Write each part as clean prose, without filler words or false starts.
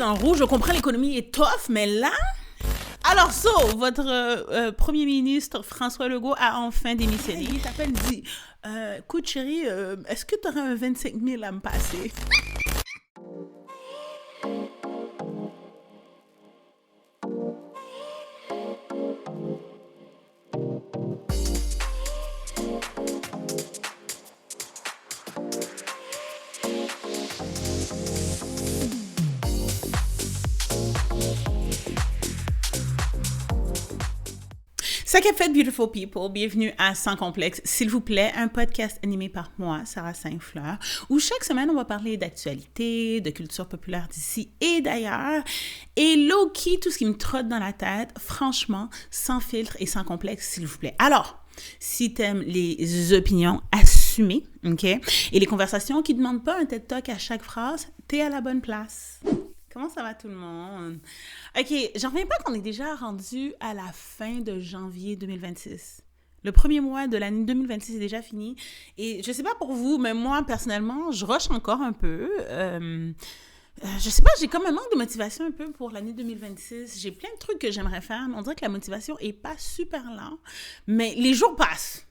dans le rouge, je comprends l'économie est tough, mais là... Alors, votre premier ministre François Legault a enfin démissionné. Il t'appelle, dit, écoute chérie, est-ce que tu aurais un 25 000 à me passer? Ça qu'a fait, beautiful people, bienvenue à Sans Complexe, s'il vous plaît, un podcast animé par moi, Sarah Saint-Fleur, où chaque semaine, on va parler d'actualité, de culture populaire d'ici et d'ailleurs, et low-key, tout ce qui me trotte dans la tête, franchement, sans filtre et sans complexe, s'il vous plaît. Alors, si t'aimes les opinions assumées, OK, et les conversations qui ne demandent pas un TED Talk à chaque phrase, t'es à la bonne place. Comment ça va tout le monde? OK, j'en reviens pas qu'on est déjà rendu à la fin de janvier 2026. Le premier mois de l'année 2026 est déjà fini. Et je sais pas pour vous, mais moi, personnellement, je rush encore un peu. Je sais pas, j'ai comme un manque de motivation un peu pour l'année 2026. J'ai plein de trucs que j'aimerais faire, mais on dirait que la motivation est pas super lente. Mais les jours passent.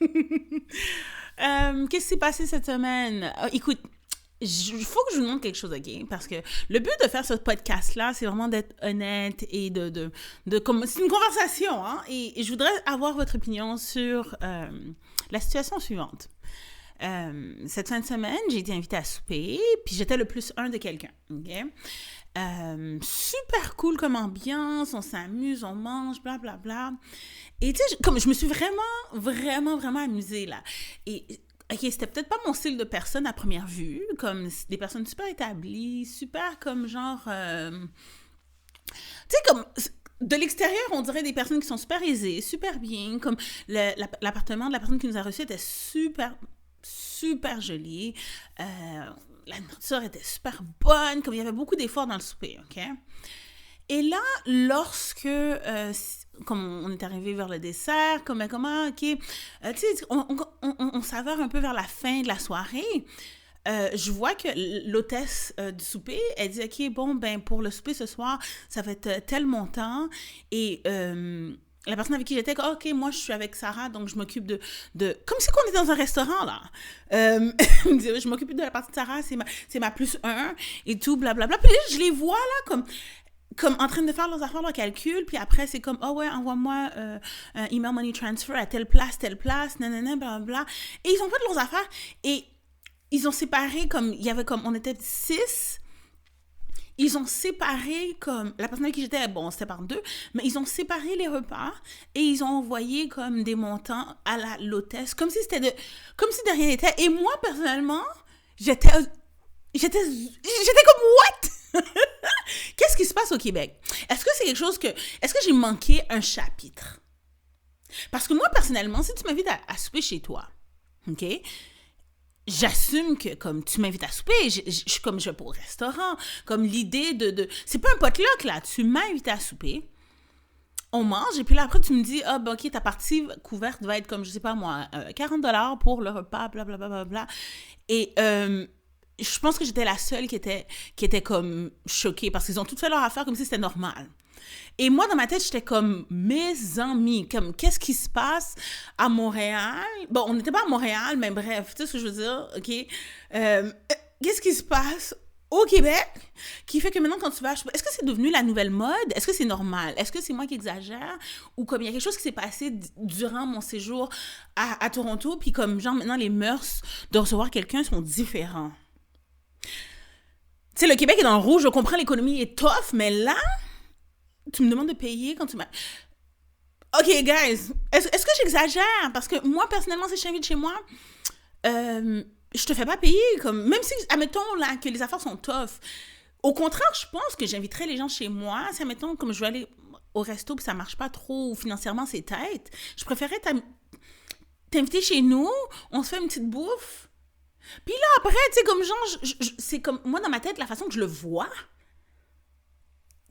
Qu'est-ce qui s'est passé cette semaine? Écoute, il faut que je vous montre quelque chose, OK? Parce que le but de faire ce podcast-là, c'est vraiment d'être honnête et de comme c'est une conversation, hein? Et je voudrais avoir votre opinion sur la situation suivante. Cette fin de semaine, j'ai été invitée à souper, puis j'étais le plus un de quelqu'un, OK? Super cool comme ambiance, on s'amuse, on mange, blablabla. Et tu sais, comme je me suis vraiment amusée, là. Et OK, c'était peut-être pas mon style de personne à première vue, comme des personnes super établies, super comme genre... tu sais, comme... De l'extérieur, on dirait des personnes qui sont super aisées, super bien, comme l'appartement de la personne qui nous a reçus était super joli. La nourriture était super bonne, comme il y avait beaucoup d'efforts dans le souper, OK? Et là, lorsque... comme on est arrivé vers le dessert, comment, OK, tu sais, on saveur un peu vers la fin de la soirée. Je vois que l'hôtesse du souper, elle dit, OK, bon, ben pour le souper ce soir, ça va être tel montant. Et la personne avec qui j'étais, OK, moi, je suis avec Sarah, donc je m'occupe de comme si on était dans un restaurant, là. Je m'occupe de la partie de Sarah, c'est ma plus un, et tout, blablabla. Puis là, je les vois, là, comme en train de faire leurs affaires, leurs calculs, puis après, c'est comme, ouais, envoie-moi un email money transfer à telle place, nanana, blablabla. Et ils ont fait leurs affaires, et ils ont séparé, comme, il y avait comme, on était 6, ils ont séparé, comme, la personne avec qui j'étais, bon, c'était par 2, mais ils ont séparé les repas, et ils ont envoyé, comme, des montants à l'hôtesse, comme si de rien n'était. Et moi, personnellement, j'étais comme, what? Qu'est-ce qui se passe au Québec? Est-ce que c'est quelque chose est-ce que j'ai manqué un chapitre? Parce que moi, personnellement, si tu m'invites à souper chez toi, OK? J'assume que, comme, tu m'invites à souper, je suis comme, je vais pas au restaurant, comme l'idée de... C'est pas un potluck, là. Tu m'as invité à souper, on mange, et puis là, après, tu me dis, ben, OK, ta partie couverte va être comme, je sais pas moi, 40$ pour le repas, blablabla. Et... je pense que j'étais la seule qui était comme choquée parce qu'ils ont toutes fait leur affaire comme si c'était normal. Et moi, dans ma tête, j'étais comme, mes amis, comme, qu'est-ce qui se passe à Montréal? Bon, on n'était pas à Montréal, mais bref, tu sais ce que je veux dire, OK? Qu'est-ce qui se passe au Québec qui fait que maintenant, quand tu vas... Est-ce que c'est devenu la nouvelle mode? Est-ce que c'est normal? Est-ce que c'est moi qui exagère? Ou comme il y a quelque chose qui s'est passé durant mon séjour à Toronto, puis comme, genre, maintenant, les mœurs de recevoir quelqu'un sont différents. Tu sais, le Québec est dans le rouge, je comprends, l'économie est tough, mais là, tu me demandes de payer quand tu m'as... OK, guys, est-ce que j'exagère? Parce que moi, personnellement, si je t'invite chez moi, je te fais pas payer, comme... Même si, admettons, là, que les affaires sont tough. Au contraire, je pense que j'inviterais les gens chez moi. Si, admettons, comme je vais aller au resto, puis ça marche pas trop, ou financièrement, c'est tête, je préférerais t'inviter chez nous, on se fait une petite bouffe. Puis là, après, tu sais, comme genre, c'est comme, moi, dans ma tête, la façon que je le vois,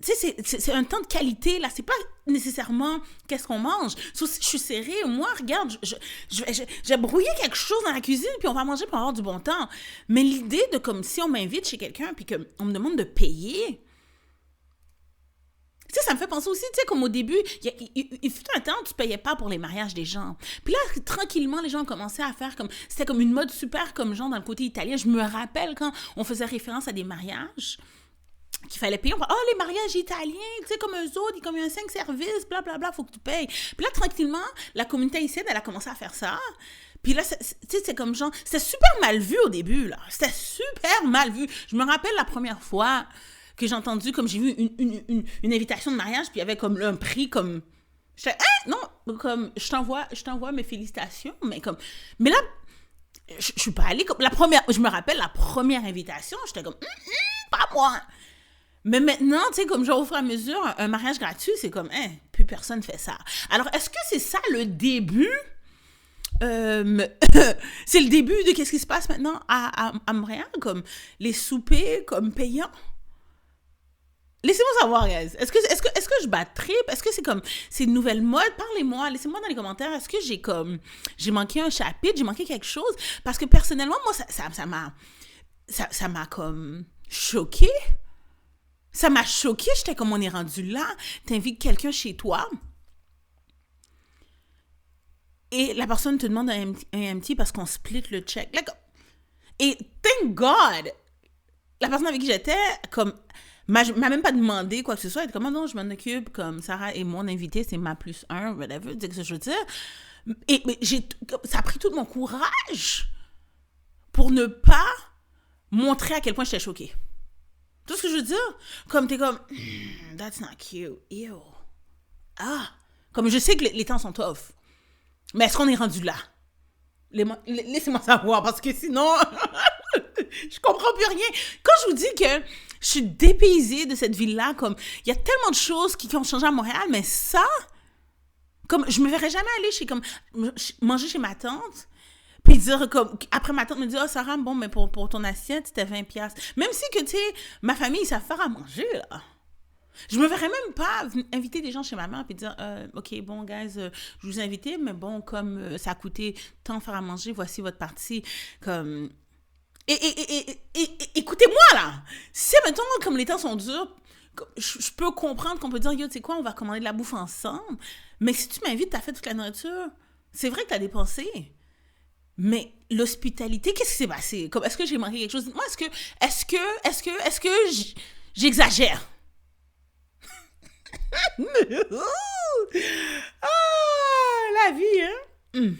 tu sais, c'est un temps de qualité, là, c'est pas nécessairement qu'est-ce qu'on mange. So, si je suis serrée, moi, regarde, j'ai brouillé quelque chose dans la cuisine, puis on va manger pour avoir du bon temps. Mais l'idée de, comme, si on m'invite chez quelqu'un, puis qu'on me demande de payer, Tu sais, ça me fait penser aussi, tu sais, comme au début, il fut un temps où tu payais pas pour les mariages des gens. Puis là, tranquillement, les gens ont commencé à faire comme... C'était comme une mode super comme genre dans le côté italien. Je me rappelle quand on faisait référence à des mariages qu'il fallait payer. On parlait, les mariages italiens, tu sais, comme eux autres, comme il y a 5 services, blablabla, faut que tu payes. Puis là, tranquillement, la communauté haïtienne, elle a commencé à faire ça. Puis là, tu sais, c'est comme genre... C'était super mal vu au début, là. C'était super mal vu. Je me rappelle la première fois que j'ai entendu, comme j'ai vu une invitation de mariage, puis il y avait comme un prix, comme... J'étais, non, comme, je t'envoie mes félicitations, mais là, je suis pas allée, comme, je me rappelle, la première invitation, j'étais comme, pas moi. Mais maintenant, tu sais, comme genre au fur et à mesure, un mariage gratuit, c'est comme, plus personne fait ça. Alors, est-ce que c'est ça le début? C'est le début de qu'est-ce qui se passe maintenant à Montréal, comme les soupers, comme payants? Laissez-moi savoir, guys. Est-ce que je bats trip? Est-ce que c'est une nouvelle mode? Parlez-moi, laissez-moi dans les commentaires. Est-ce que j'ai manqué un chapitre? J'ai manqué quelque chose? Parce que personnellement, moi, ça m'a comme choquée. Ça m'a choquée. J'étais comme, on est rendu là. T'invites quelqu'un chez toi. Et la personne te demande un MT parce qu'on split le check. Et thank God! La personne avec qui j'étais, comme... m'a même pas demandé quoi que ce soit. Elle était comme, non, je m'en occupe, comme Sarah est mon invitée, c'est ma +1, whatever, c'est ce que je veux dire. Et ça a pris tout mon courage pour ne pas montrer à quel point j'étais choquée. Tout ce que je veux dire, comme t'es comme, that's not cute, ew. Comme je sais que les temps sont tough, mais est-ce qu'on est rendu là? Laissez-moi savoir, parce que sinon, je comprends plus rien. Quand je vous dis que je suis dépaysée de cette ville-là, comme, il y a tellement de choses qui ont changé à Montréal, mais ça, comme, je me verrais jamais aller manger chez ma tante, puis dire, comme, après ma tante me dit, Sarah, bon, mais pour ton assiette, c'était 20$. Même si que, tu sais, ma famille, ils savent faire à manger, là. Je me verrais même pas inviter des gens chez ma mère et dire OK, bon, guys, je vous ai invité, mais bon, comme ça a coûté tant faire à manger, voici votre partie. Comme... Et écoutez-moi, là! Si, mettons, comme les temps sont durs, je peux comprendre qu'on peut dire, yo, tu sais quoi, on va commander de la bouffe ensemble, mais si tu m'invites, t'as fait toute la nourriture, c'est vrai que t'as dépensé. Mais l'hospitalité, qu'est-ce qui s'est passé? Comme, est-ce que j'ai manqué quelque chose? Moi, est-ce que j'exagère? La vie, hein?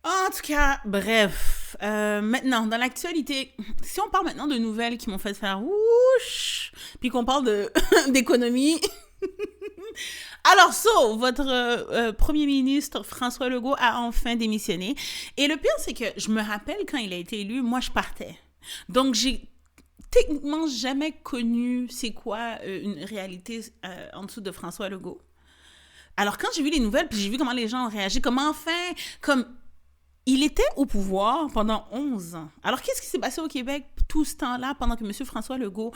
En tout cas, bref. Maintenant, dans l'actualité, si on parle maintenant de nouvelles qui m'ont fait faire whoosh, puis qu'on parle d'économie. Alors, votre premier ministre François Legault a enfin démissionné. Et le pire, c'est que je me rappelle quand il a été élu, moi, je partais. Donc, j'ai techniquement jamais connu c'est quoi une réalité en dessous de François Legault. Alors, quand j'ai vu les nouvelles, puis j'ai vu comment les gens ont réagi, comment enfin, comme il était au pouvoir pendant 11 ans. Alors, qu'est-ce qui s'est passé au Québec tout ce temps-là, pendant que M. François Legault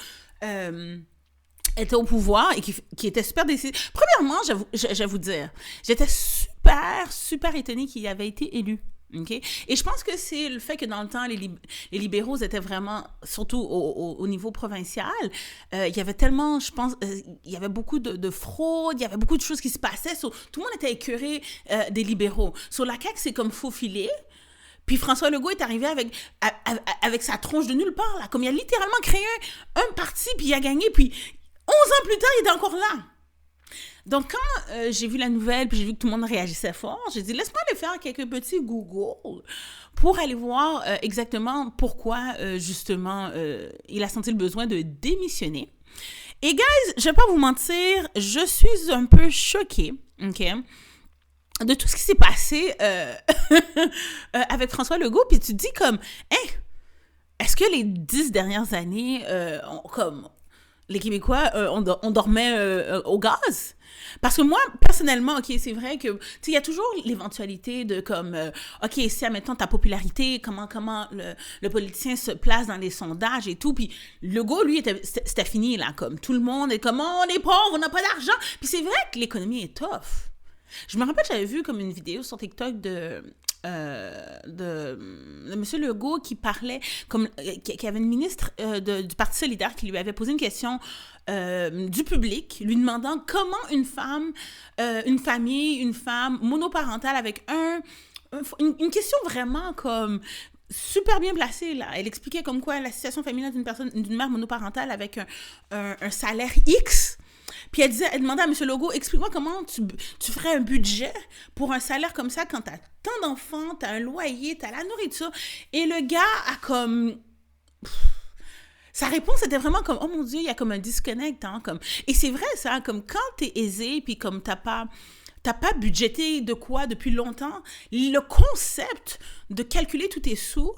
était au pouvoir et qui était super décidé? Premièrement, je vais vous dire, j'étais super étonnée qu'il avait été élu. Okay? Et je pense que c'est le fait que dans le temps, les libéraux étaient vraiment, surtout au niveau provincial, il y avait tellement, je pense, il y avait beaucoup de fraude, il y avait beaucoup de choses qui se passaient. Tout le monde était écœuré des libéraux. Sur la CAQ, c'est comme faufilé. Puis François Legault est arrivé avec sa tronche de nulle part, là. Comme il a littéralement créé un parti, puis il a gagné. Puis 11 ans plus tard, il était encore là. Donc, quand j'ai vu la nouvelle, puis j'ai vu que tout le monde réagissait fort, j'ai dit, laisse-moi aller faire quelques petits Google pour aller voir exactement pourquoi, justement, il a senti le besoin de démissionner. Et, guys, je vais pas vous mentir, je suis un peu choquée, OK, de tout ce qui s'est passé avec François Legault. Puis tu te dis comme, est-ce que les 10 dernières années, comme les Québécois, on dormait au gaz? Parce que moi, personnellement, OK, c'est vrai que, tu sais, il y a toujours l'éventualité de comme, OK, si, admettons, ta popularité, comment le politicien se place dans les sondages et tout, puis Legault, lui, c'était fini, là, comme, tout le monde est comme, on est pauvre, on n'a pas d'argent, puis c'est vrai que l'économie est tough. Je me rappelle, j'avais vu comme une vidéo sur TikTok de M. Legault qui parlait, qui avait une ministre du Parti solidaire qui lui avait posé une question du public, lui demandant comment une femme monoparentale avec une question vraiment comme super bien placée, là. Elle expliquait comme quoi la situation féminine d'une mère monoparentale avec un salaire X. Puis elle demandait à M. Legault, explique-moi comment tu ferais un budget pour un salaire comme ça quand t'as tant d'enfants, t'as un loyer, t'as la nourriture. Et le gars a comme... Sa réponse était vraiment comme, oh mon Dieu, il y a comme un disconnect, hein, comme... Et c'est vrai, ça, comme quand t'es aisé, puis comme t'as pas budgété de quoi depuis longtemps, le concept de calculer tous tes sous,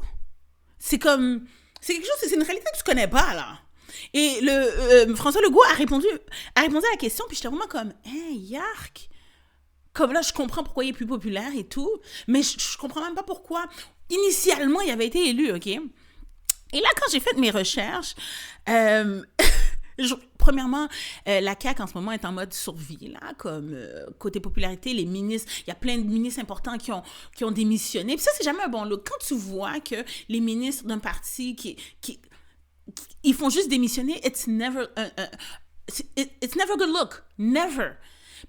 c'est comme... C'est quelque chose, c'est une réalité que tu connais pas, là. Et François Legault a répondu à la question, puis j'étais vraiment comme, yark! Comme là, je comprends pourquoi il est plus populaire et tout, mais je comprends même pas pourquoi, initialement, il avait été élu, OK? Et là, quand j'ai fait mes recherches, premièrement, la CAQ en ce moment est en mode survie, là, comme côté popularité, les ministres, il y a plein de ministres importants qui ont démissionné. Puis ça, c'est jamais un bon look. Quand tu vois que les ministres d'un parti ils font juste démissionner, it's never good look. Never.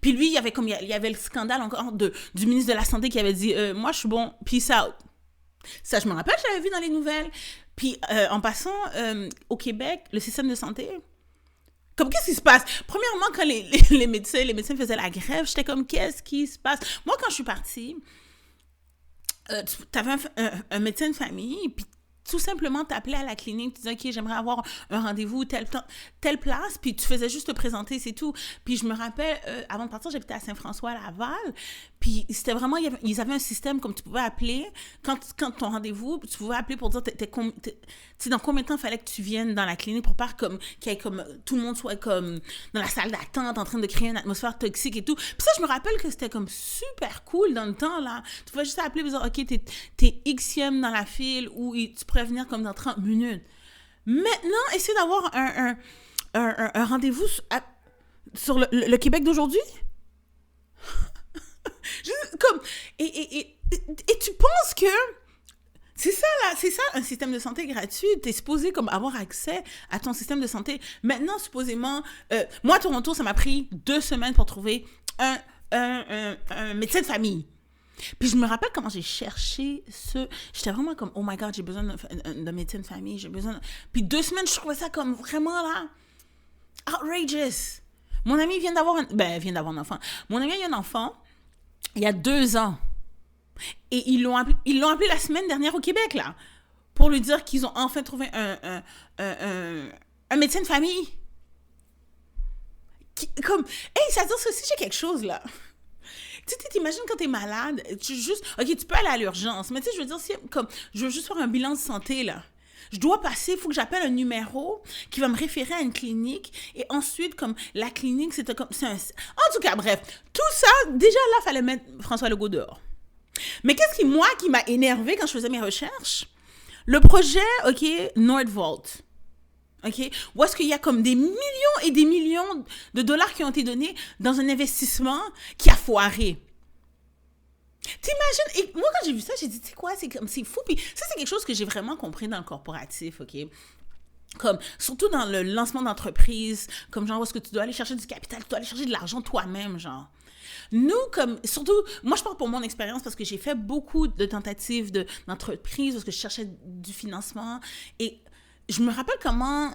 Puis lui, il y avait le scandale encore du ministre de la Santé qui avait dit moi, je suis bon, peace out. Ça, je me rappelle, je l'avais vu dans les nouvelles. Puis, en passant, au Québec, le système de santé, comme, qu'est-ce qui se passe? Premièrement, quand les médecins faisaient la grève, j'étais comme, qu'est-ce qui se passe? Moi, quand je suis partie, tu avais un médecin de famille, puis tout simplement t'appelais à la clinique, tu disais, OK, j'aimerais avoir un rendez-vous, telle place, puis tu faisais juste te présenter, c'est tout. Puis je me rappelle, avant de partir, j'habitais à Saint-François, à Laval, puis c'était vraiment, ils avaient un système comme tu pouvais appeler, quand ton rendez-vous, tu pouvais appeler pour dire, dans combien de temps il fallait que tu viennes dans la clinique pour pas qu'il y ait comme, tout le monde soit comme dans la salle d'attente, en train de créer une atmosphère toxique et tout. Puis ça, je me rappelle que c'était comme super cool dans le temps, là. Tu pouvais juste appeler et dire, OK, t'es Xème dans la file, ou tu pourrais venir comme dans 30 minutes. Maintenant, essayer d'avoir un rendez-vous sur le Québec d'aujourd'hui. Et tu penses que c'est ça un système de santé gratuit. T'es supposé comme avoir accès à ton système de santé. Maintenant, supposément, moi à Toronto, ça m'a pris 2 semaines pour trouver un médecin de famille. Puis je me rappelle comment j'ai cherché j'étais vraiment comme, oh my God, j'ai besoin d'un médecin de famille, j'ai besoin Puis 2 semaines, je trouvais ça comme vraiment, là, outrageous. Mon ami vient d'avoir un enfant. Mon ami a eu un enfant il y a 2 ans. Et ils l'ont appelé la semaine dernière au Québec, là, pour lui dire qu'ils ont enfin trouvé un médecin de famille. Ça veut dire que si j'ai quelque chose, là... Tu sais, t'imagines quand t'es malade, OK, tu peux aller à l'urgence, mais tu sais, je veux dire, je veux juste faire un bilan de santé, là. Je dois passer, il faut que j'appelle un numéro qui va me référer à une clinique, et ensuite, comme, la clinique, en tout cas, bref, tout ça, déjà là, il fallait mettre François Legault dehors. Mais qu'est-ce qui m'a énervé quand je faisais mes recherches? Le projet, OK, Nordvolt. OK? Où est-ce qu'il y a comme des millions et des millions de dollars qui ont été donnés dans un investissement qui a foiré. T'imagines? Et moi, quand j'ai vu ça, j'ai dit, tu sais quoi? C'est fou. Puis ça, c'est quelque chose que j'ai vraiment compris dans le corporatif, OK? Comme, surtout dans le lancement d'entreprise, comme genre, où est-ce que tu dois aller chercher du capital, tu dois aller chercher de l'argent toi-même, genre. Nous, comme, surtout, moi, je parle pour mon expérience parce que j'ai fait beaucoup de tentatives d'entreprise parce que je cherchais du financement et je me rappelle comment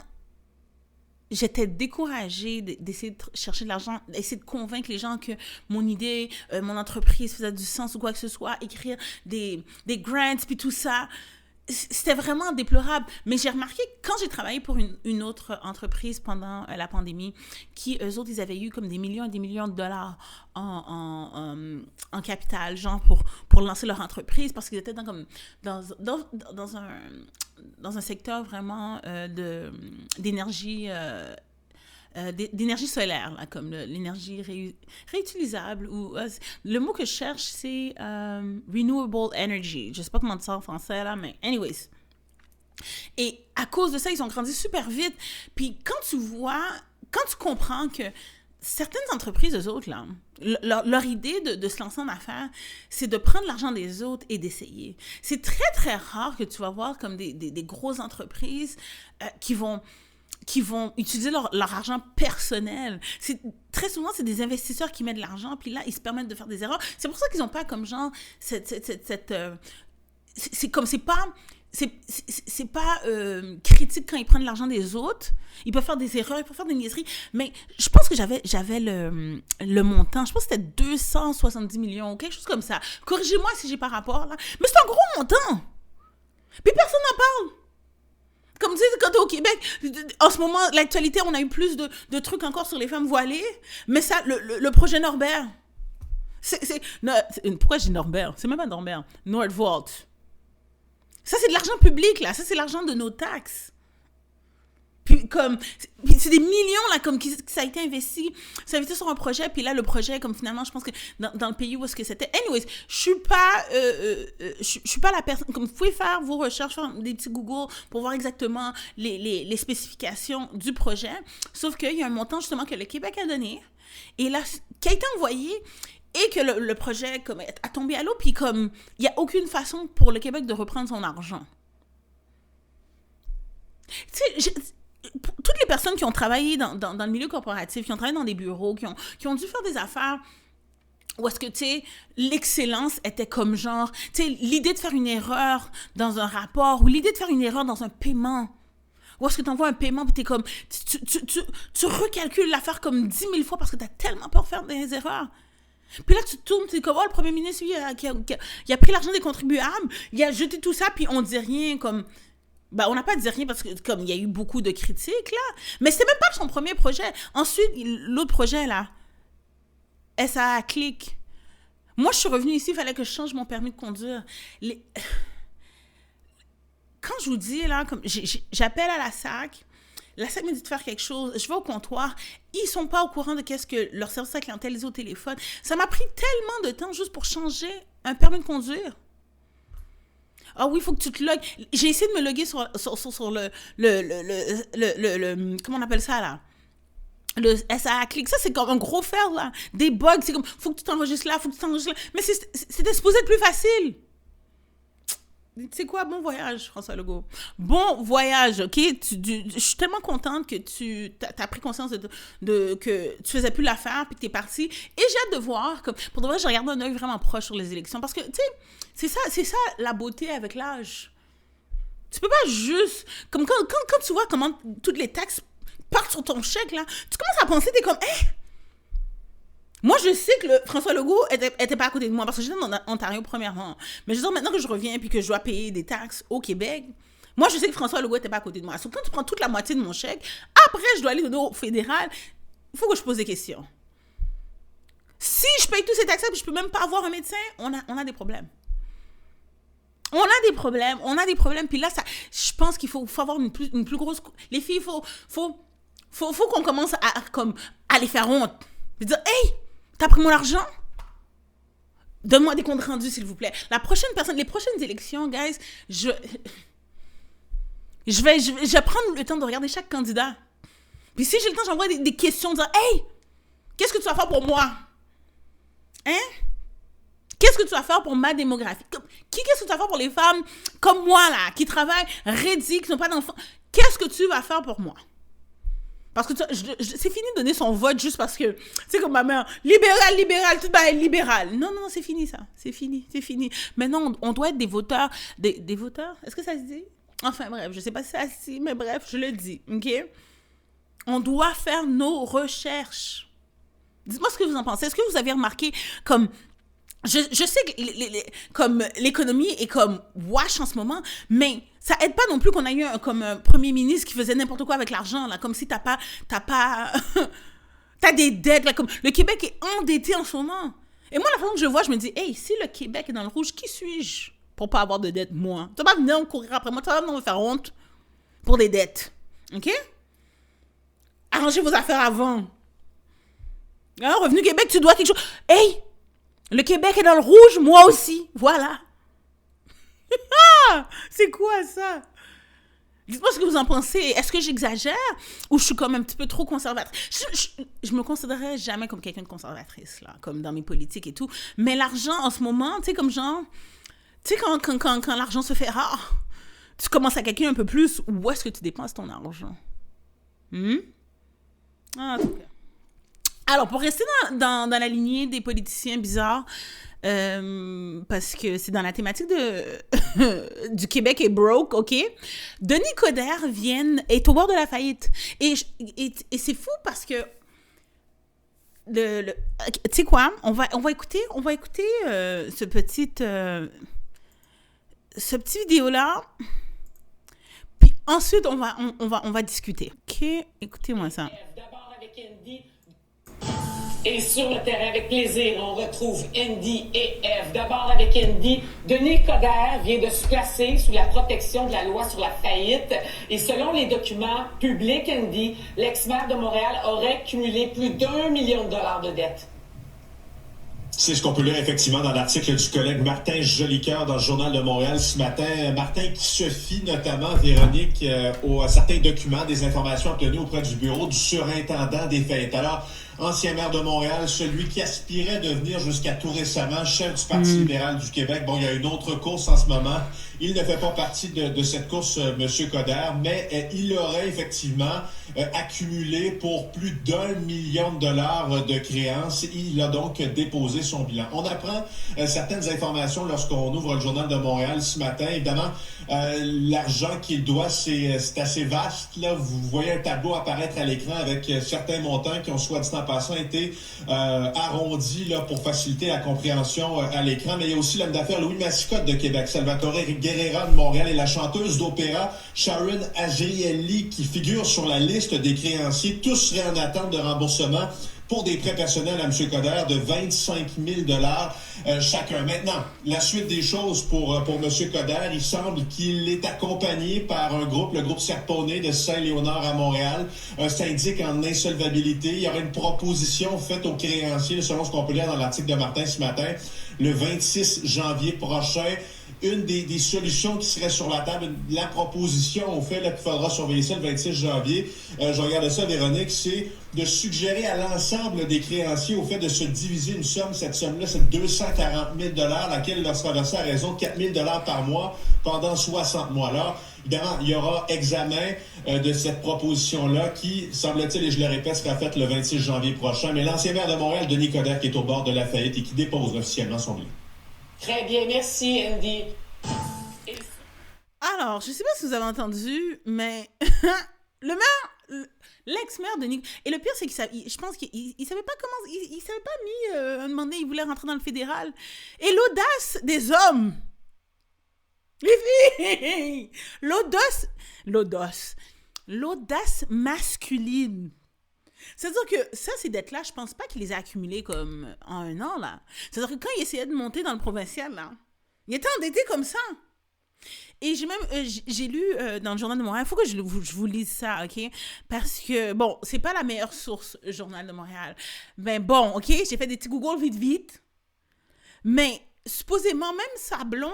j'étais découragée d'essayer de chercher de l'argent, d'essayer de convaincre les gens que mon idée, mon entreprise faisait du sens ou quoi que ce soit, écrire des grants puis tout ça. C'était vraiment déplorable. Mais j'ai remarqué, quand j'ai travaillé pour une autre entreprise pendant la pandémie, eux autres, ils avaient eu comme des millions et des millions de dollars en capital, genre pour lancer leur entreprise, parce qu'ils étaient dans un secteur vraiment d'énergie... d'énergie solaire, là, comme l'énergie réutilisable. Le mot que je cherche, c'est renewable energy. Je sais pas comment dire ça en français, là, mais anyways. Et à cause de ça, ils ont grandi super vite. Puis quand tu comprends que certaines entreprises, eux autres, là, leur idée de se lancer en affaires, c'est de prendre l'argent des autres et d'essayer. C'est très, très rare que tu vas voir comme des grosses entreprises qui vont utiliser leur argent personnel. Très souvent, c'est des investisseurs qui mettent de l'argent, puis là, ils se permettent de faire des erreurs. C'est pour ça qu'ils n'ont pas comme genre c'est pas critique quand ils prennent l'argent des autres. Ils peuvent faire des erreurs, ils peuvent faire des niaiseries. Mais je pense que j'avais le montant. Je pense que c'était 270 millions, quelque chose comme ça. Corrigez-moi si j'ai pas rapport, là. Mais c'est un gros montant. Puis personne n'en parle. Comme tu sais, quand t'es au Québec, en ce moment, l'actualité, on a eu plus de trucs encore sur les femmes voilées. Mais ça, le projet Norbert. Pourquoi je dis Norbert? C'est même pas Norbert. Nordvolt. Ça, c'est de l'argent public, là. Ça, c'est l'argent de nos taxes. Puis, c'est des millions, là, comme ça a été investi. Ça a investi sur un projet, puis là, le projet, comme finalement, je pense que dans le pays où est-ce que c'était. Anyways, je suis pas la personne. Comme vous pouvez faire vos recherches, faire des petits Google pour voir exactement les spécifications du projet. Sauf qu'il y a un montant, justement, que le Québec a donné. Et là, qui a été envoyé. Et que le projet comme, a tombé à l'eau, puis comme il n'y a aucune façon pour le Québec de reprendre son argent. Tu sais, toutes les personnes qui ont travaillé dans le milieu corporatif, qui ont travaillé dans des bureaux, qui ont dû faire des affaires où est-ce que, tu sais, l'excellence était comme genre, tu sais, l'idée de faire une erreur dans un rapport ou l'idée de faire une erreur dans un paiement. Ou est-ce que tu envoies un paiement et t'es comme, tu recalcules l'affaire comme 10 000 fois parce que tu as tellement peur de faire des erreurs. Puis là, tu tournes, tu es comme, oh, le premier ministre, lui, il a pris l'argent des contribuables, il a jeté tout ça, puis on dit rien, comme... Ben, on n'a pas dit rien parce que, comme, il y a eu beaucoup de critiques, là. Mais c'était même pas son premier projet. Ensuite, l'autre projet, là, SAA Click. Moi, je suis revenue ici, il fallait que je change mon permis de conduire. Quand je vous dis, là, comme, j'appelle à la SAC... La SAC me dit de faire quelque chose, je vais au comptoir, ils sont pas au courant de qu'est-ce que leur service à la clientèle les au téléphone. Ça m'a pris tellement de temps juste pour changer un permis de conduire. Ah oui, il faut que tu te logues. J'ai essayé de me loguer sur le comment on appelle ça, là? Le SAA Click. Ça, c'est comme un gros fer, là. Des bugs, c'est comme, faut que tu t'enregistres là, faut que tu t'enregistres là. Mais c'était supposé être plus facile. Tu sais quoi? Bon voyage, François Legault. Bon voyage, OK? Je suis tellement contente que tu as pris conscience que tu faisais plus l'affaire puis que tu es parti. Et j'ai hâte de voir. Pour de vrai, je regarde un œil vraiment proche sur les élections. Parce que, tu sais, c'est ça la beauté avec l'âge. Tu peux pas juste... Comme quand tu vois comment toutes les taxes partent sur ton chèque, là, tu commences à penser, t'es comme... Hey! Moi, je sais que François Legault était pas à côté de moi parce que j'étais en Ontario premièrement. Mais je veux dire, maintenant que je reviens et que je dois payer des taxes au Québec, moi, je sais que François Legault était pas à côté de moi. Sauf quand tu prends toute la moitié de mon chèque, après, je dois aller au fédéral, il faut que je pose des questions. Si je paye tous ces taxes et je peux même pas avoir un médecin, on a des problèmes. On a des problèmes. Puis là, je pense qu'il faut avoir une plus grosse... Les filles, faut qu'on commence à les faire honte. Puis dire, hey! T'as pris mon argent? Donne-moi des comptes rendus, s'il vous plaît. Les prochaines élections, guys, je vais prendre le temps de regarder chaque candidat. Puis si j'ai le temps, j'envoie des questions, dire, hey! Qu'est-ce que tu vas faire pour moi? Hein? Qu'est-ce que tu vas faire pour ma démographie? Qu'est-ce que tu vas faire pour les femmes comme moi, là, qui travaillent, raidies, qui n'ont pas d'enfants? Qu'est-ce que tu vas faire pour moi? Parce que c'est fini de donner son vote juste parce que, c'est comme ma mère, libéral, tout va être libéral. Non, c'est fini ça. C'est fini. Maintenant, on doit être des voteurs. Des voteurs? Est-ce que ça se dit? Enfin, bref, je sais pas si ça se dit, mais bref, je le dis, OK? On doit faire nos recherches. Dites-moi ce que vous en pensez. Est-ce que vous avez remarqué comme... Je sais que comme l'économie est comme wash en ce moment, mais ça aide pas non plus qu'on a eu un premier ministre qui faisait n'importe quoi avec l'argent, là, comme si t'as des dettes, là, comme le Québec est endetté en ce moment. Et moi, la façon que je vois, je me dis, hey, si le Québec est dans le rouge, qui suis-je pour pas avoir de dettes, moi? Tu vas pas venir courir après moi, tu vas pas venir me faire honte pour des dettes, OK? Arrangez vos affaires avant. Hein, Revenu Québec, tu dois quelque chose. Hey! Le Québec est dans le rouge, moi aussi. Voilà. C'est quoi ça? Dites-moi ce que vous en pensez. Est-ce que j'exagère ou je suis comme un petit peu trop conservatrice? Je me considérerais jamais comme quelqu'un de conservatrice, là, comme dans mes politiques et tout. Mais l'argent, en ce moment, tu sais, comme genre... Tu sais, quand l'argent se fait rare, tu commences à calculer un peu plus où est-ce que tu dépenses ton argent. Ah, en tout cas. Alors, pour rester dans la lignée des politiciens bizarres, parce que c'est dans la thématique du Québec est broke, OK? Denis Coderre est au bord de la faillite. Et c'est fou parce que tu sais quoi? On va écouter ce petit vidéo-là. Puis ensuite, on va discuter. OK? Écoutez-moi ça. D'abord avec Andy. Et sur le terrain, avec plaisir, on retrouve Andy et Eve. D'abord avec Andy, Denis Coderre vient de se placer sous la protection de la loi sur la faillite. Et selon les documents publics, Andy, l'ex-maire de Montréal aurait cumulé plus d'1 million de dollars de dettes. C'est ce qu'on peut lire effectivement dans l'article du collègue Martin Jolicoeur dans le Journal de Montréal ce matin. Martin qui se fie notamment, Véronique, à certains documents, des informations obtenues auprès du bureau du surintendant des faillites. Alors, ancien maire de Montréal, celui qui aspirait à devenir jusqu'à tout récemment chef du Parti libéral du Québec. Bon, il y a une autre course en ce moment. Il ne fait pas partie de cette course, M. Coderre, mais il aurait effectivement accumulé pour plus d'1 million de dollars de créances. Il a donc déposé son bilan. On apprend certaines informations lorsqu'on ouvre le Journal de Montréal ce matin. Évidemment, l'argent qu'il doit, c'est assez vaste. Là, vous voyez un tableau apparaître à l'écran avec certains montants qui ont, soit dit en passant, été arrondis là, pour faciliter la compréhension à l'écran. Mais il y a aussi l'homme d'affaires Louis Mascotte de Québec, Salvatore Guerrera de Montréal et la chanteuse d'opéra Sharon Azrieli qui figurent sur la liste des créanciers. Tous seraient en attente de remboursement pour des prêts personnels à M. Coderre de 25 000 chacun. Maintenant, la suite des choses pour M. Coderre, il semble qu'il est accompagné par un groupe, le groupe Serponné de Saint-Léonard à Montréal, un syndic en insolvabilité. Il y aurait une proposition faite aux créanciers, selon ce qu'on peut lire dans l'article de Martin ce matin, le 26 janvier prochain. Une des solutions qui serait sur la table, la proposition, au fait, là, qu'il faudra surveiller ça le 26 janvier, je regardais ça, Véronique, c'est de suggérer à l'ensemble des créanciers, au fait, de se diviser une somme. Cette somme-là, c'est 240 000 laquelle leur sera versée à raison de 4 000 par mois pendant 60 mois. Là, évidemment, il y aura examen de cette proposition-là qui, semble-t-il, et je le répète, sera faite le 26 janvier prochain. Mais l'ancien maire de Montréal, Denis Coderre, qui est au bord de la faillite et qui dépose officiellement son bilan. Très bien, merci Andy. Alors, je sais pas si vous avez entendu, mais le maire, l'ex-maire de Nick... Et le pire, c'est je pense qu'il savait pas comment... Il savait pas mis... un moment donné, il voulait rentrer dans le fédéral. Et l'audace des hommes! Les filles! L'audace masculine. C'est-à-dire que ça, ces dettes-là, je pense pas qu'il les a accumulées comme en un an, là. C'est-à-dire que quand il essayait de monter dans le provincial, là, il était endetté comme ça. Et j'ai lu dans le Journal de Montréal, il faut que je vous lise ça, OK? Parce que, bon, c'est pas la meilleure source, le Journal de Montréal. Ben bon, OK, j'ai fait des petits Google vite. Mais supposément, même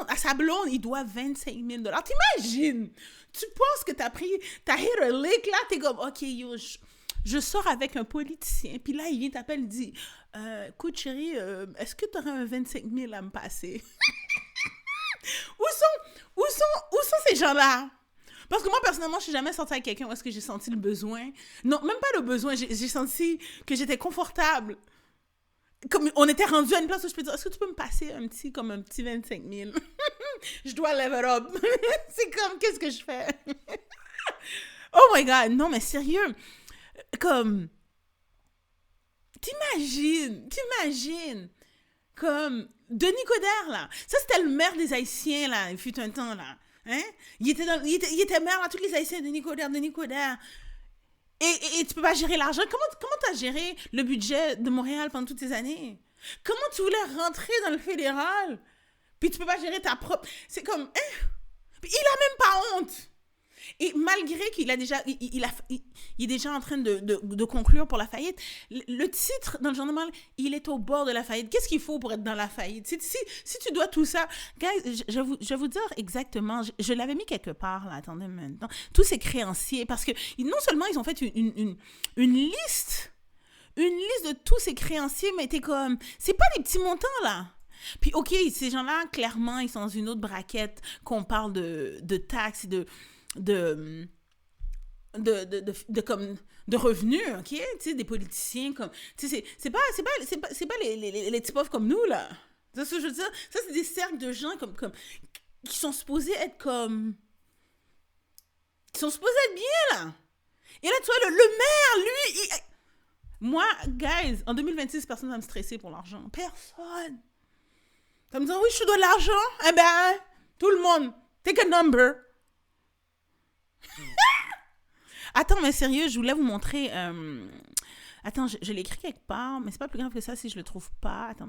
à sa blonde, il doit 25 000 $. T'imagines? Tu penses que t'as hit a lick, là, t'es comme, OK, yo, je sors avec un politicien, puis là, il vient t'appeler, il dit, écoute, chérie, est-ce que tu aurais un 25 000 à me passer? Où sont ces gens-là? Parce que moi, personnellement, je suis jamais sortie avec quelqu'un où est-ce que j'ai senti le besoin. Non, même pas le besoin, j'ai senti que j'étais confortable. Comme on était rendu à une place où je peux dire, est-ce que tu peux me passer un petit 25 000? Je dois level up. C'est comme, qu'est-ce que je fais? Oh my God, non, mais sérieux. Comme, t'imagines, comme, Denis Coderre, là, ça c'était le maire des Haïtiens, là, il fut un temps, là, hein, il était maire, là, tous les Haïtiens, Denis Coderre, et tu peux pas gérer l'argent, comment t'as géré le budget de Montréal pendant toutes ces années? Comment tu voulais rentrer dans le fédéral, puis tu peux pas gérer ta propre, c'est comme, hein, puis il a même pas honte. Et malgré qu'il a déjà, il est déjà en train de conclure pour la faillite, le titre dans le journal, il est au bord de la faillite. Qu'est-ce qu'il faut pour être dans la faillite? Si tu dois tout ça, guys, je vais vous dire exactement, je l'avais mis quelque part, là, attendez maintenant, tous ces créanciers, parce que non seulement ils ont fait une liste de tous ces créanciers, mais t'es comme, c'est pas des petits montants, là. Puis, OK, ces gens-là, clairement, ils sont dans une autre braquette qu'on parle de taxes et de revenus, OK? Tu sais, des politiciens comme... Tu sais, c'est pas les petits pauvres comme nous, là. C'est ce que je veux dire. Ça, c'est des cercles de gens comme qui sont supposés être comme... Qui sont supposés être bien, là. Et là, tu vois, le maire, lui, moi, guys, en 2026, personne va me stresser pour l'argent. Personne. Ça me dit, oui, je te dois de l'argent. Eh ben, tout le monde, take a number. Attends, mais sérieux, je voulais vous montrer... Attends, je l'ai écrit quelque part, mais c'est pas plus grave que ça si je le trouve pas. Attends,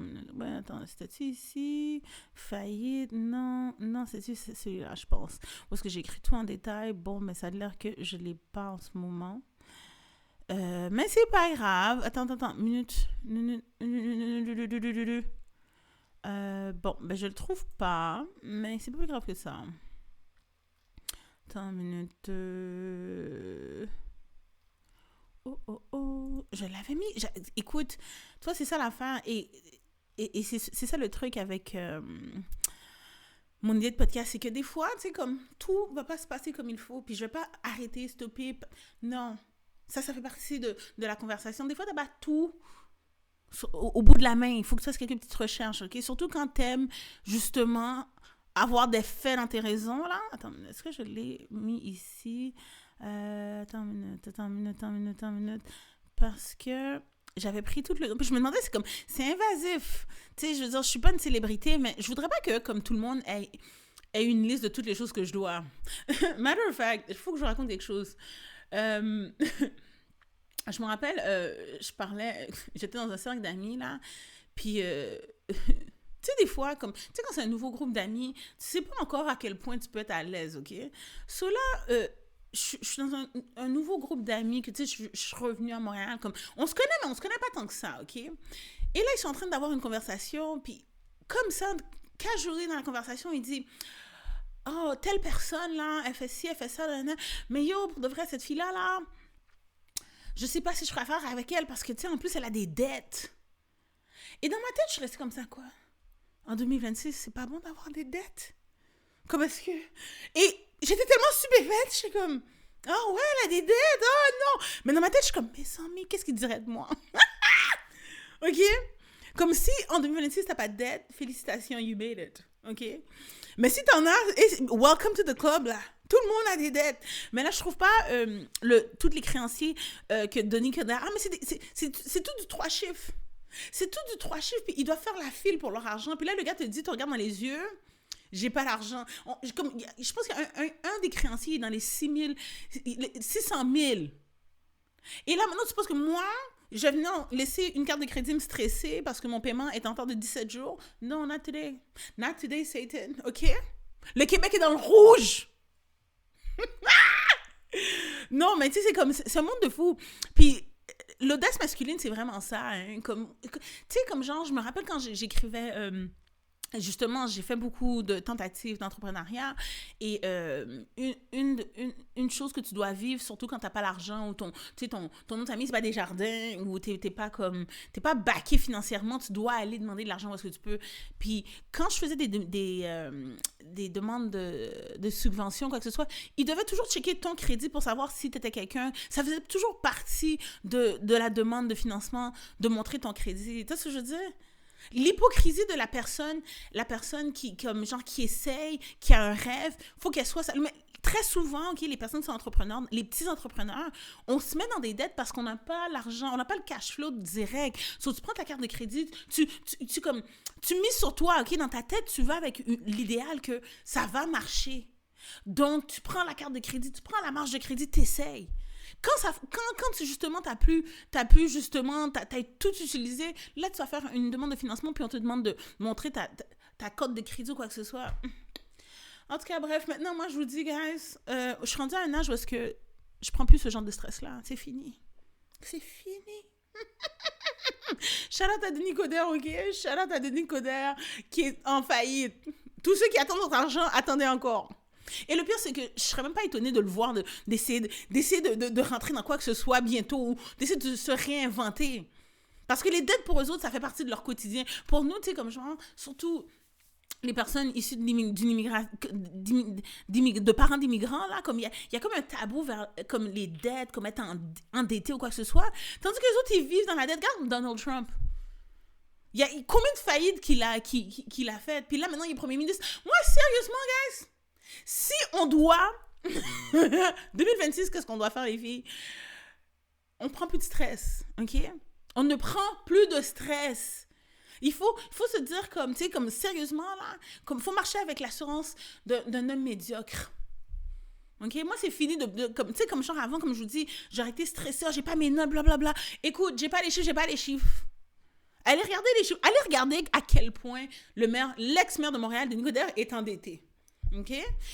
c'était-tu ici? Faillite? Non, c'est celui-là, je pense. Parce que j'ai écrit tout en détail. Bon, mais ça a l'air que je l'ai pas en ce moment. Mais c'est pas grave. Attends, minute. Bon, ben je le trouve pas, mais c'est pas plus grave que ça. Attends une minute. Oh. Je l'avais mis. Écoute, toi, c'est ça l'affaire. Et c'est ça le truc avec mon idée de podcast. C'est que des fois, tu sais, comme tout va pas se passer comme il faut. Puis je vais pas arrêter, stopper. Non. Ça fait partie de la conversation. Des fois, t'as pas tout au bout de la main. Il faut que tu fasses quelques petites recherches, OK? Surtout quand t'aimes, justement, avoir des faits dans tes raisons, là. Attends, est-ce que je l'ai mis ici? Attends une minute. Parce que j'avais pris tout le... Puis je me demandais, c'est invasif. Tu sais, je veux dire, je suis pas une célébrité, mais je voudrais pas que, comme tout le monde, ait une liste de toutes les choses que je dois. Matter of fact, il faut que je vous raconte quelque chose. Je me rappelle, j'étais dans un cercle d'amis, là, puis... tu sais, des fois, tu sais, quand c'est un nouveau groupe d'amis, tu sais pas encore à quel point tu peux être à l'aise, OK? So là, je suis dans un nouveau groupe d'amis, que tu sais, je suis revenue à Montréal, comme, on se connaît, mais on se connaît pas tant que ça, OK? Et là, ils sont en train d'avoir une conversation, puis comme ça, casually dans la conversation, il dit, oh, telle personne, là, elle fait ci, elle fait ça, là, mais yo, pour de vrai, cette fille-là, là, je sais pas si je ferai affaire avec elle, parce que, tu sais, en plus, elle a des dettes. Et dans ma tête, je suis restée comme ça, quoi. En 2026, c'est pas bon d'avoir des dettes. Comme est-ce que... Et j'étais tellement stupéfaite, je suis comme... Oh ouais, elle a des dettes, oh non! Mais dans ma tête, je suis comme, mais 100 000, qu'est-ce qu'il dirait de moi? OK? Comme si, en 2026, t'as pas de dettes, félicitations, you made it. OK? Mais si t'en as, welcome to the club, là. Tout le monde a des dettes. Mais là, je trouve pas tous les créanciers que Denis Coderre... Ah, mais c'est tout du 3 chiffres. C'est tout du 3 chiffres, puis ils doivent faire la file pour leur argent. Puis là, le gars te dit, tu regardes dans les yeux, j'ai pas l'argent. Je pense qu'il y a un des créanciers est dans les 600 000. Et là, maintenant, tu penses que moi, je venais laisser une carte de crédit me stresser parce que mon paiement est encore de 17 jours. Non, not today. Not today, Satan. OK? Le Québec est dans le rouge. Non, mais tu sais, c'est un monde de fou. Puis, l'audace masculine, c'est vraiment ça. Hein? Tu sais, comme genre, je me rappelle quand j'écrivais... justement, j'ai fait beaucoup de tentatives d'entrepreneuriat et une chose que tu dois vivre, surtout quand t'as pas l'argent ou ton autre ami, c'est pas Desjardins ou t'es pas backé financièrement, tu dois aller demander de l'argent où est-ce que tu peux. Puis quand je faisais des demandes de subventions, quoi que ce soit, ils devaient toujours checker ton crédit pour savoir si t'étais quelqu'un. Ça faisait toujours partie de la demande de financement de montrer ton crédit. Tu sais ce que je veux dire? L'hypocrisie de la personne qui essaye, qui a un rêve, faut qu'elle soit... Mais très souvent, OK, les personnes qui sont entrepreneurs, les petits entrepreneurs, on se met dans des dettes parce qu'on n'a pas l'argent, on n'a pas le cash flow direct. So, tu prends ta carte de crédit, tu mises sur toi, OK, dans ta tête, tu vas avec l'idéal que ça va marcher. Donc, tu prends la carte de crédit, tu prends la marge de crédit, t'essayes. Quand tu justement t'as tout utilisé, là tu vas faire une demande de financement puis on te demande de montrer ta code de crédit ou quoi que ce soit. En tout cas, bref, maintenant, moi, je vous dis, guys, je suis rendue à un âge où est-ce que je prends plus ce genre de stress-là. C'est fini. C'est fini. Shout out à Denis Coderre, OK? Shout out à Denis Coderre qui est en faillite. Tous ceux qui attendent votre argent, attendez encore. Et le pire, c'est que je serais même pas étonnée de le voir, d'essayer de rentrer dans quoi que ce soit bientôt ou d'essayer de se réinventer. Parce que les dettes, pour eux autres, ça fait partie de leur quotidien. Pour nous, tu sais, comme genre, surtout les personnes issues de parents d'immigrants, là, comme il y a comme un tabou vers comme les dettes, comme être endetté ou quoi que ce soit. Tandis que les autres, ils vivent dans la dette. Regarde Donald Trump. Il y a combien de faillites qu'il a faites? Puis là, maintenant, il est premier ministre. Moi, sérieusement, guys, si on doit... 2026, qu'est-ce qu'on doit faire, les filles? On prend plus de stress, OK? On ne prend plus de stress. Il faut se dire comme, tu sais, comme sérieusement, là, comme, faut marcher avec l'assurance d'un homme médiocre. OK? Moi, c'est fini comme, tu sais, comme genre avant, comme je vous dis, j'aurais été stressée, j'ai pas mes notes, blablabla. Écoute, j'ai pas les chiffres. Allez regarder les chiffres. Allez regarder à quel point l'ex-maire de Montréal, Denis Coderre, est endetté. OK?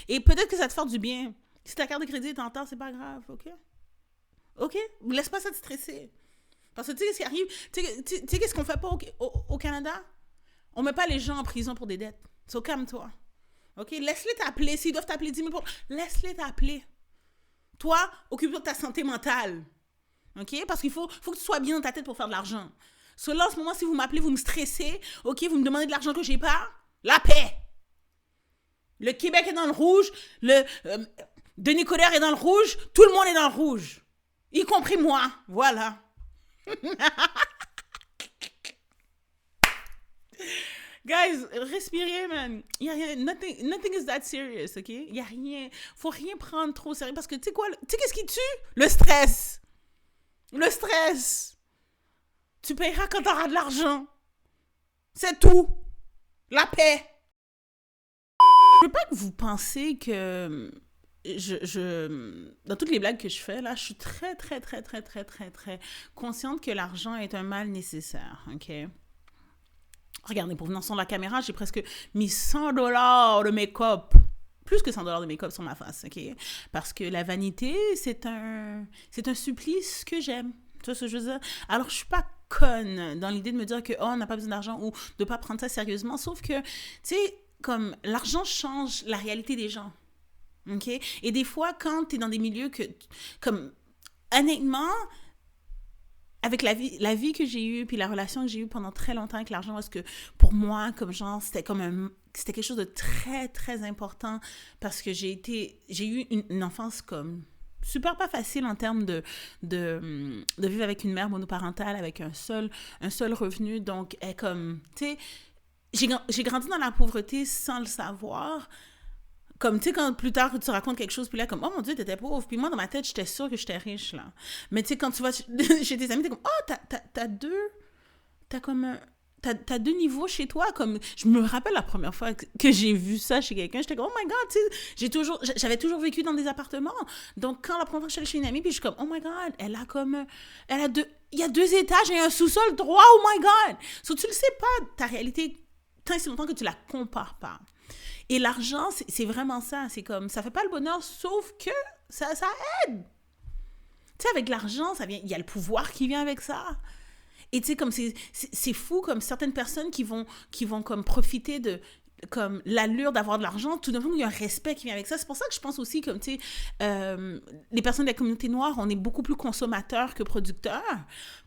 Et peut-être que ça te fait du bien. Si ta carte de crédit est en retard, c'est pas grave, OK? OK? Laisse pas ça te stresser. Parce que tu sais ce qui arrive? Tu sais qu'est-ce qu'on fait pas au Canada? On met pas les gens en prison pour des dettes. So, calme-toi. OK? Laisse-les t'appeler. S'ils doivent t'appeler 10 000 laisse-les t'appeler. Toi, occupe-toi de ta santé mentale. OK? Parce qu'il faut que tu sois bien dans ta tête pour faire de l'argent. So, là, en ce moment, si vous m'appelez, vous me stressez, OK? Vous me demandez de l'argent que j'ai pas. La paix! Le Québec est dans le rouge. Denis Coderre est dans le rouge. Tout le monde est dans le rouge. Y compris moi. Voilà. Guys, respirez, man. Y a rien, nothing is that serious, OK? Y a rien. Faut rien prendre trop au sérieux parce que tu sais quoi? Tu sais qu'est-ce qui tue? Le stress. Le stress. Tu payeras quand t'auras de l'argent. C'est tout. La paix. Je veux pas que vous pensez que dans toutes les blagues que je fais, là, je suis très, très, très, très, très, très, très consciente que l'argent est un mal nécessaire, OK? Regardez, pour venir sur la caméra, j'ai presque mis $100 de make-up. Plus que $100 de make-up sur ma face, OK? Parce que la vanité, c'est un supplice que j'aime. Tu vois ce que je veux dire? Alors, je suis pas conne dans l'idée de me dire que, on n'a pas besoin d'argent ou de pas prendre ça sérieusement. Sauf que, tu sais, comme l'argent change la réalité des gens. OK? Et des fois, quand tu es dans des milieux que, comme, honnêtement, avec la vie que j'ai eue, puis la relation que j'ai eue pendant très longtemps avec l'argent, parce que pour moi, comme genre, c'était quelque chose de très, très important, parce que j'ai eu une enfance comme super pas facile en termes de vivre avec une mère monoparentale, avec un seul revenu. Donc, comme, tu sais, j'ai grandi dans la pauvreté sans le savoir. Comme, tu sais, quand plus tard, tu racontes quelque chose, puis là, comme, oh mon Dieu, t'étais pauvre. Puis moi, dans ma tête, j'étais sûre que j'étais riche, là. Mais tu sais, quand tu vas chez tes amis, t'es comme, oh, t'as deux niveaux chez toi. Comme, je me rappelle la première fois que j'ai vu ça chez quelqu'un, j'étais comme, oh my God, tu sais, j'avais toujours vécu dans des appartements. Donc, quand la première fois que je suis allée chez une amie, puis je suis comme, oh my God, il y a 2 étages et un sous-sol droit, oh my God. So, tu le sais pas, ta réalité, tant et si longtemps que tu la compares pas. Et l'argent, c'est vraiment ça. C'est comme, ça fait pas le bonheur, sauf que ça aide. Tu sais, avec l'argent, il y a le pouvoir qui vient avec ça. Et tu sais, comme c'est fou, comme certaines personnes qui vont comme profiter de comme l'allure d'avoir de l'argent, tout d'un coup, il y a un respect qui vient avec ça. C'est pour ça que je pense aussi, comme, tu sais, les personnes de la communauté noire, on est beaucoup plus consommateurs que producteurs,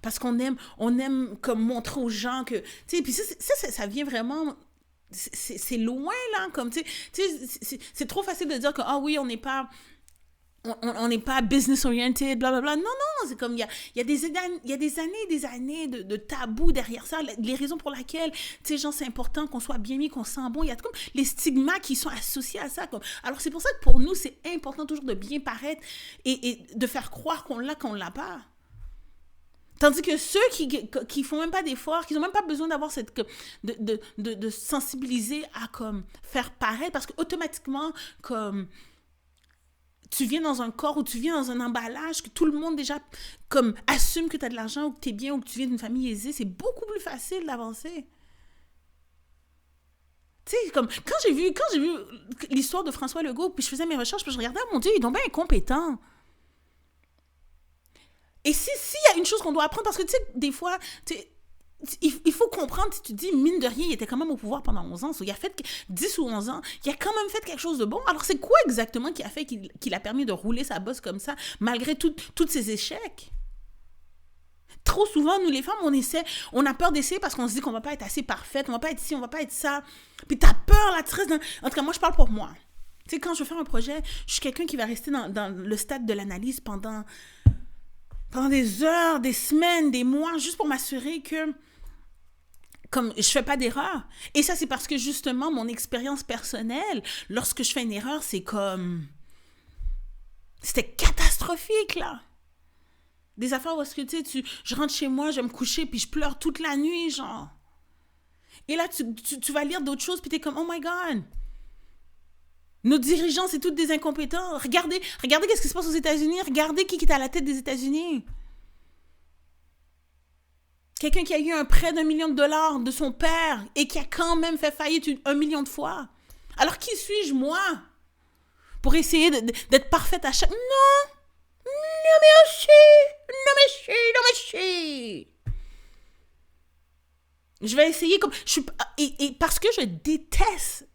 parce qu'on aime comme montrer aux gens que, tu sais, puis ça vient vraiment... C'est loin, là, comme, tu sais, c'est trop facile de dire que, ah oui, on n'est pas business-oriented, blablabla. Non, c'est comme, il y a des années de tabous derrière ça, les raisons pour lesquelles, tu sais, genre, c'est important qu'on soit bien mis, qu'on sent bon. Il y a comme les stigmas qui sont associés à ça. Comme. Alors, c'est pour ça que pour nous, c'est important toujours de bien paraître et de faire croire qu'on l'a pas. Tandis que ceux qui font même pas d'efforts, qui n'ont même pas besoin d'avoir de sensibiliser à comme faire paraître, parce qu'automatiquement, comme tu viens dans un corps ou tu viens dans un emballage que tout le monde déjà comme assume que tu as de l'argent ou que tu es bien ou que tu viens d'une famille aisée, c'est beaucoup plus facile d'avancer. Tu sais, comme, quand j'ai vu l'histoire de François Legault, puis je faisais mes recherches, puis je regardais, oh mon Dieu, il est donc bien incompétent. Et s'il y a une chose qu'on doit apprendre, parce que, tu sais, des fois, il faut comprendre, si tu dis, mine de rien, il était quand même au pouvoir pendant 11 ans, il a fait 10 ou 11 ans, il a quand même fait quelque chose de bon. Alors, c'est quoi exactement qui a fait qu'il a permis de rouler sa bosse comme ça, malgré tous ses échecs? Trop souvent, nous les femmes, on a peur d'essayer parce qu'on se dit qu'on va pas être assez parfaite, on va pas être ci, on va pas être ça. Puis t'as peur, là, tu restes dans... En tout cas, moi, je parle pour moi. Tu sais, quand je veux faire un projet, je suis quelqu'un qui va rester dans le stade de l'analyse pendant des heures, des semaines, des mois, juste pour m'assurer que comme je fais pas d'erreur. Et ça, c'est parce que justement, mon expérience personnelle, lorsque je fais une erreur, c'est comme... C'était catastrophique, là. Des affaires où est-ce que, tu sais, je rentre chez moi, je vais me coucher, puis je pleure toute la nuit, genre. Et là, tu vas lire d'autres choses, puis t'es comme, oh my God. Nos dirigeants, c'est tous des incompétents. Regardez qu'est-ce qui se passe aux États-Unis. Regardez qui est à la tête des États-Unis. Quelqu'un qui a eu un prêt d'1 million de dollars de son père et qui a quand même fait faillite 1 million de fois. Alors, qui suis-je, moi, pour essayer d'être parfaite à chaque... Non! Non, merci! Je vais essayer comme... Et parce que je déteste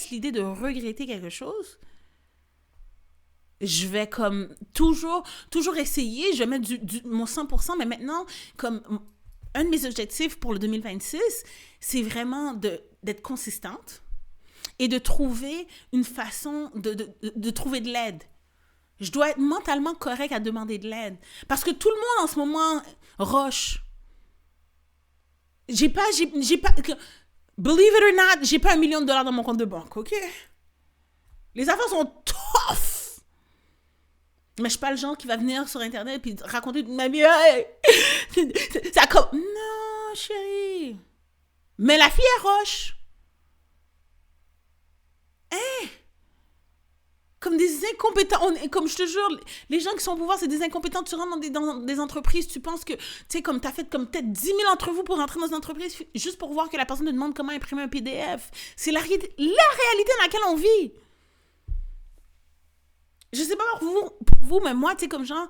l'idée de regretter quelque chose, je vais comme toujours essayer, je vais mettre mon 100%, mais maintenant, comme un de mes objectifs pour le 2026, c'est vraiment d'être consistante et de trouver une façon de trouver de l'aide. Je dois être mentalement correcte à demander de l'aide. Parce que tout le monde en ce moment rush. J'ai pas, believe it or not, j'ai pas $1 million dans mon compte de banque, OK? Les affaires sont tough. Mais je suis pas le genre qui va venir sur Internet et raconter ma vie. Hey! Ça comme... Non, chérie. Mais la fille, elle rush. Hein? Comme des incompétents. Comme je te jure, les gens qui sont au pouvoir, c'est des incompétents. Tu rentres dans des entreprises, tu penses que, tu sais, comme tu as fait comme peut-être 10 000 entrevues pour rentrer dans une entreprise, juste pour voir que la personne te demande comment imprimer un PDF. C'est la réalité dans laquelle on vit. Je sais pas pour vous, mais moi, tu sais, comme genre,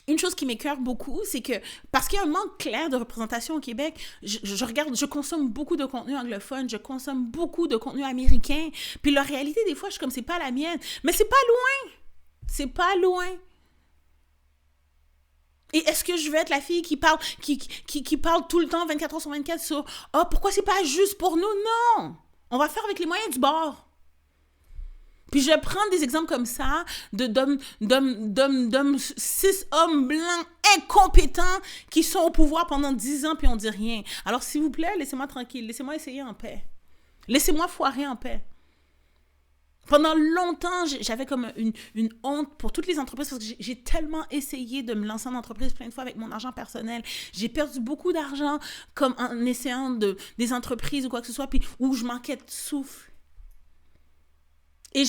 une chose qui m'écœure beaucoup, c'est que, parce qu'il y a un manque clair de représentation au Québec, je consomme beaucoup de contenu anglophone, je consomme beaucoup de contenu américain, puis la réalité, des fois, je suis comme, c'est pas la mienne. Mais c'est pas loin! C'est pas loin! Et est-ce que je vais être la fille qui parle tout le temps, 24 heures sur 24, sur « Ah, pourquoi c'est pas juste pour nous? » Non! On va faire avec les moyens du bord. Puis je vais prendre des exemples comme ça, d'hommes, 6 hommes blancs incompétents qui sont au pouvoir pendant 10 ans puis on dit rien. Alors s'il vous plaît, laissez-moi tranquille, laissez-moi essayer en paix. Laissez-moi foirer en paix. Pendant longtemps, j'avais comme une honte pour toutes les entreprises parce que j'ai tellement essayé de me lancer en entreprise plein de fois avec mon argent personnel. J'ai perdu beaucoup d'argent comme en essayant des entreprises ou quoi que ce soit, puis où je manquais de souffle. Et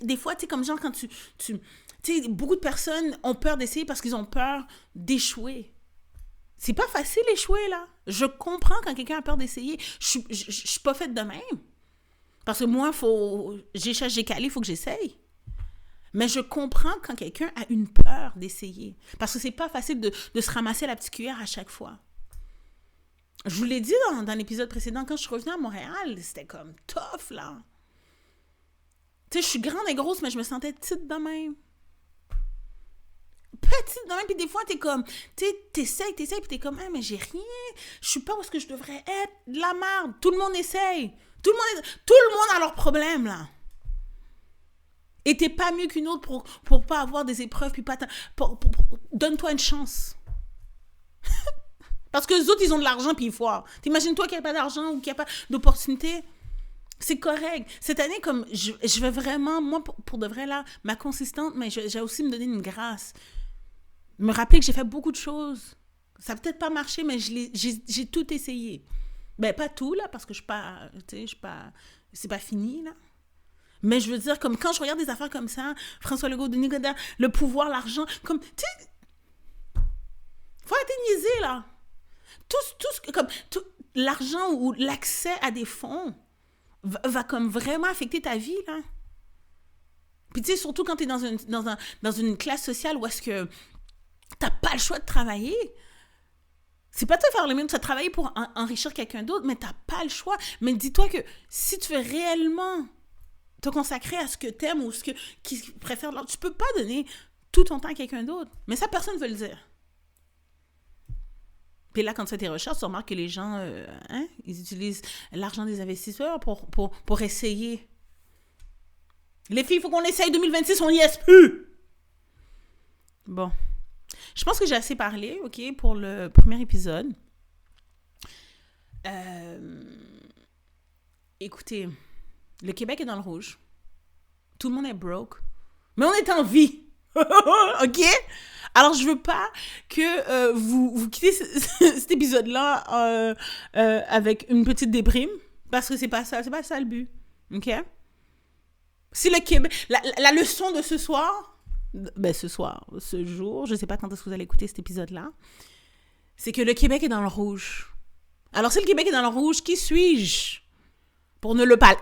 des fois, tu sais, comme genre, quand tu sais, beaucoup de personnes ont peur d'essayer parce qu'ils ont peur d'échouer. C'est pas facile d'échouer, là. Je comprends quand quelqu'un a peur d'essayer. Je suis pas faite de même. Parce que moi, j'ai calé, il faut que j'essaye. Mais je comprends quand quelqu'un a une peur d'essayer. Parce que c'est pas facile de se ramasser la petite cuillère à chaque fois. Je vous l'ai dit dans l'épisode précédent, quand je suis revenue à Montréal, c'était comme tough, là. Tu sais, je suis grande et grosse, mais je me sentais petite de même. Petite de même, puis des fois, t'es comme, tu sais, t'essayes, puis t'es comme, mais j'ai rien, je suis pas où est-ce que je devrais être, de la merde, tout le monde essaye, tout le monde a leurs problèmes, là. Et t'es pas mieux qu'une autre pour pas avoir des épreuves, puis pas... Donne-toi une chance. Parce que les autres, ils ont de l'argent, puis ils foirent. T'imagines-toi qu'il n'y a pas d'argent ou qu'il n'y a pas d'opportunité? C'est correct. Cette année, comme je vais vraiment, moi, pour de vrai, là, ma consistante, mais j'ai aussi me donner une grâce. Me rappeler que j'ai fait beaucoup de choses. Ça n'a peut-être pas marché, mais j'ai tout essayé. Ben, pas tout, là, parce que je suis pas, tu sais, je suis pas, c'est pas fini, là. Mais je veux dire, comme quand je regarde des affaires comme ça, François Legault, Denis Coderre, le pouvoir, l'argent, comme, tu sais, faut arrêter de niaiser, là. l'argent ou l'accès à des fonds va comme vraiment affecter ta vie, là. Puis tu sais, surtout quand tu es dans une classe sociale où est-ce que t'as pas le choix de travailler. C'est pas de faire le même, tu as travaillé pour enrichir quelqu'un d'autre, mais t'as pas le choix. Mais dis-toi que si tu veux réellement te consacrer à ce que t'aimes ou qui préfère l'autre, tu peux pas donner tout ton temps à quelqu'un d'autre. Mais ça, personne ne veut le dire. Puis là, quand tu fais tes recherches, tu remarques que les gens, ils utilisent l'argent des investisseurs pour essayer. Les filles, il faut qu'on essaye 2026, on n'y est plus. Bon. Je pense que j'ai assez parlé, OK, pour le premier épisode. Écoutez, le Québec est dans le rouge. Tout le monde est broke. Mais on est en vie. OK? Alors, je veux pas que vous quittez cet épisode-là avec une petite déprime, parce que c'est pas ça le but. OK? Si le Québec... La leçon de ce soir... ce jour, je ne sais pas quand est-ce que vous allez écouter cet épisode-là, c'est que le Québec est dans le rouge. Alors, si le Québec est dans le rouge, qui suis-je pour ne pas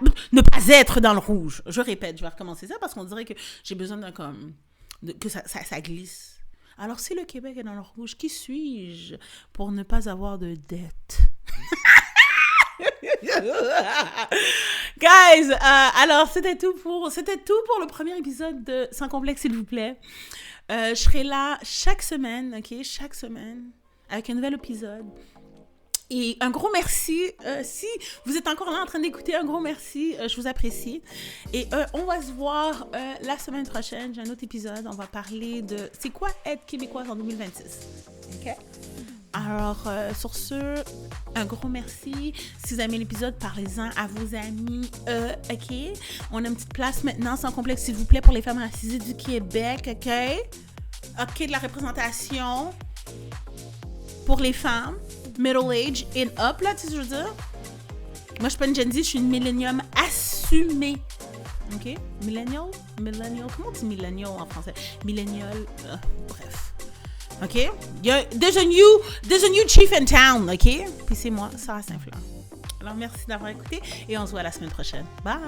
être dans le rouge? Je répète, je vais recommencer ça parce qu'on dirait que j'ai besoin que ça glisse. Alors, si le Québec est dans le rouge, qui suis-je pour ne pas avoir de dette? Guys, alors c'était tout pour le premier épisode de Sans complexe, s'il vous plaît. Je serai là chaque semaine, ok, avec un nouvel épisode. Et un gros merci, si vous êtes encore là en train d'écouter, un gros merci, je vous apprécie. Et on va se voir la semaine prochaine, j'ai un autre épisode, on va parler de c'est quoi être québécoise en 2026, ok? Alors, sur ce, un gros merci. Si vous aimez l'épisode, parlez-en à vos amis, OK? On a une petite place maintenant, sans complexe, s'il vous plaît, pour les femmes racisées du Québec, OK? OK, de la représentation pour les femmes, middle age and up, là, tu sais ce que je veux dire? Moi, je suis pas une Gen Z, je suis une millennium assumée. OK? Millennial? Comment on dit millennial en français? Millennial, bref. OK? There's a new chief in town, OK? Puis c'est moi, Sarah Saint-Fleur. Alors, merci d'avoir écouté et on se voit la semaine prochaine. Bye!